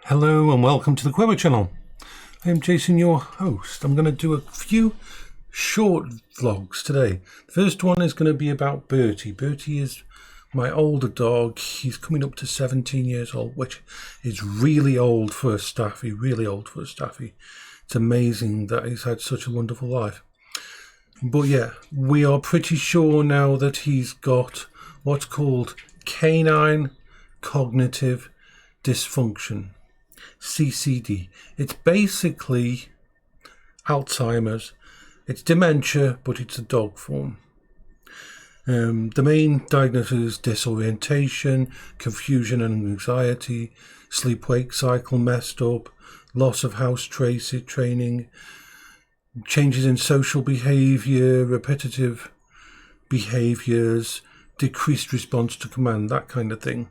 Hello and welcome to the Query channel. I am Jason, your host. I'm going to do a few short vlogs today. The first one is going to be about Bertie. Bertie is my older dog. He's coming up to 17 years old, which is really old for a staffy, really old for a staffy. It's amazing that he's had such a wonderful life. But yeah, we are pretty sure now that he's got what's called canine cognitive dysfunction. CCD. It's basically Alzheimer's. It's dementia, but it's a dog form. The main diagnosis is disorientation, confusion and anxiety, sleep-wake cycle messed up, loss of house training, changes in social behaviour, repetitive behaviours, decreased response to command, that kind of thing.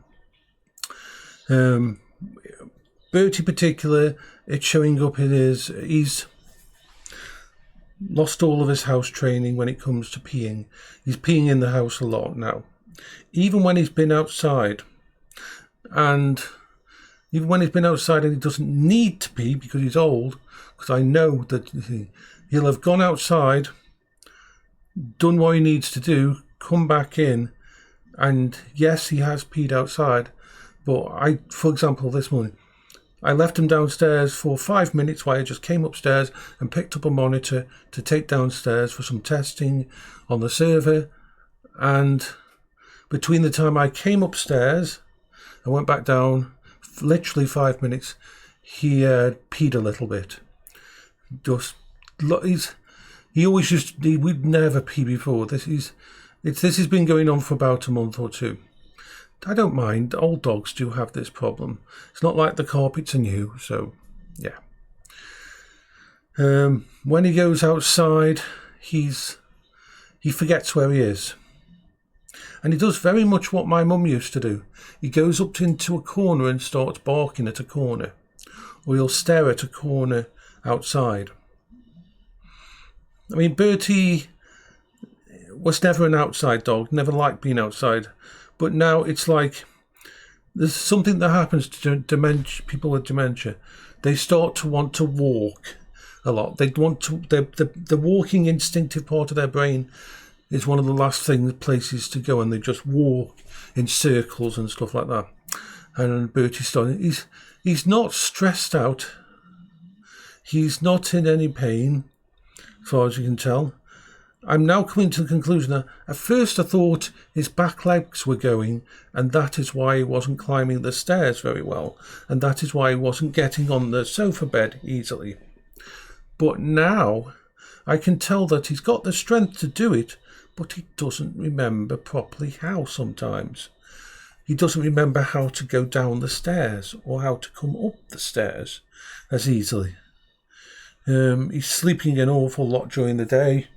Bertie in particular, it's showing up in he's lost all of his house training when it comes to peeing. He's peeing in the house a lot now. Even when he's been outside, and he doesn't need to pee because he's old, because I know that he'll have gone outside, done what he needs to do, come back in, and yes, he has peed outside, but for example, this morning, I left him downstairs for 5 minutes while I just came upstairs and picked up a monitor to take downstairs for some testing on the server. And between the time I came upstairs and went back down, literally 5 minutes, he peed a little bit. We'd never pee before. This has been going on for about a month or two. I don't mind. Old dogs do have this problem. It's not like the carpets are new, so yeah. When he goes outside, he forgets where he is. And he does very much what my mum used to do. He goes up into a corner and starts barking at a corner. Or he'll stare at a corner outside. I mean, Bertie was never an outside dog, never liked being outside. But now it's like there's something that happens to people with dementia. They start to want to walk a lot. They want to. The walking instinctive part of their brain is one of the last places to go, and they just walk in circles and stuff like that. And Bertie's starting. He's not stressed out. He's not in any pain, as far as you can tell. I'm now coming to the conclusion that at first I thought his back legs were going, and that is why he wasn't climbing the stairs very well, and that is why he wasn't getting on the sofa bed easily. But now I can tell that he's got the strength to do it, but he doesn't remember properly how sometimes. He doesn't remember how to go down the stairs or how to come up the stairs as easily. He's sleeping an awful lot during the day.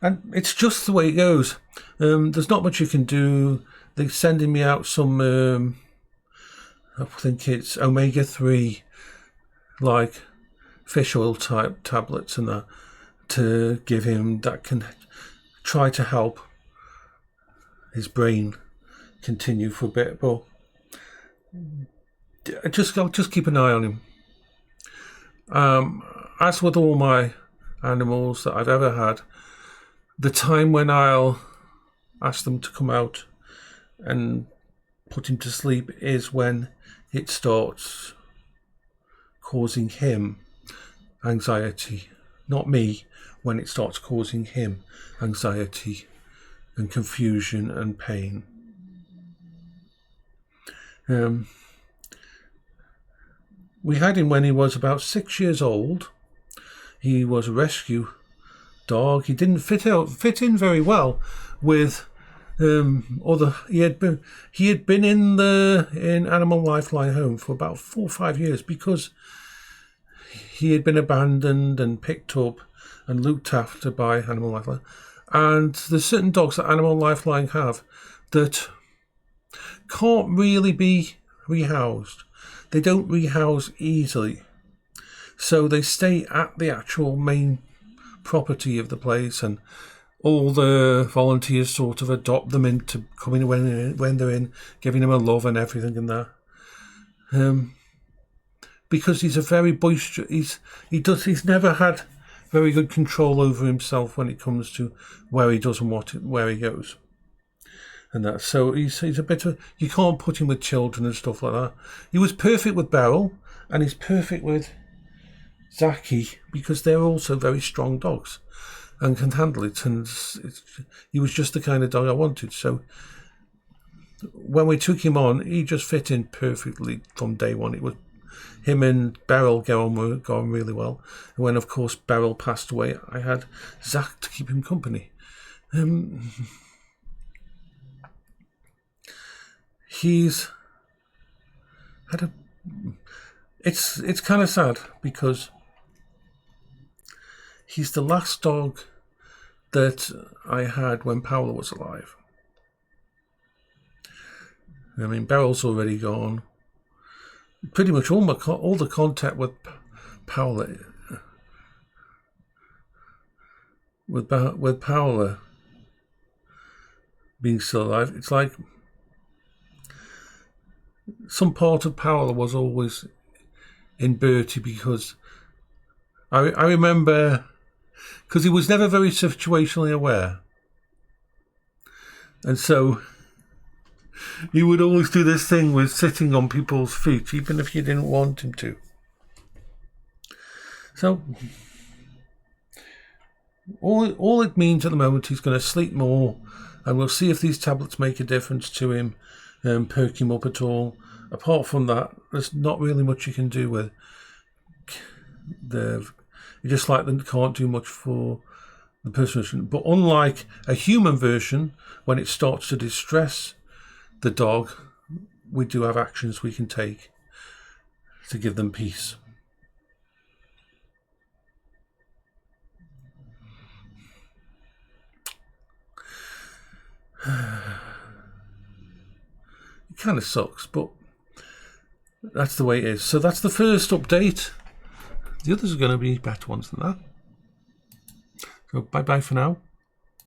And it's just the way it goes. There's not much you can do. They're sending me out some, I think it's omega-3, like fish oil type tablets and that, to give him that can try to help his brain continue for a bit. But I'll just keep an eye on him. As with all my animals that I've ever had, the time when I'll ask them to come out and put him to sleep is when it starts causing him anxiety. Not me, when it starts causing him anxiety and confusion and pain. We had him when he was about 6 years old. He was a rescue dog. He didn't fit in very well with he had been in Animal Lifeline home for about 4 or 5 years because he had been abandoned and picked up and looked after by Animal Lifeline. And there's certain dogs that Animal Lifeline have that can't really be rehoused. They don't rehouse easily, so they stay at the actual main property of the place, and all the volunteers sort of adopt them into coming when they're in, giving them a love and everything and that. because he's a very boisterous. He's never had very good control over himself when it comes to where he does and where he goes, and that. So he's a bit of, you can't put him with children and stuff like that. He was perfect with Beryl, and he's perfect with Zaki because they're also very strong dogs and can handle it. And he was just the kind of dog I wanted. So when we took him on, he just fit in perfectly from day one. It was him and Beryl going really well. And when, of course, Beryl passed away, I had Zach to keep him company. He's had a... It's kind of sad because he's the last dog that I had when Paola was alive. I mean, Beryl's already gone. Pretty much all the contact with Paola, with Paola being still alive, it's like some part of Paola was always in Bertie, because I remember, because he was never very situationally aware, and so he would always do this thing with sitting on people's feet, even if you didn't want him to. So all it means at the moment, he's going to sleep more, and we'll see if these tablets make a difference to him, perk him up at all. Apart from that, there's not really much you can do with the... Just like they can't do much for the person version. But unlike a human version, when it starts to distress the dog, we do have actions we can take to give them peace. It kind of sucks, but that's the way it is. So that's the first update. The others are going to be better ones than that. So bye-bye for now.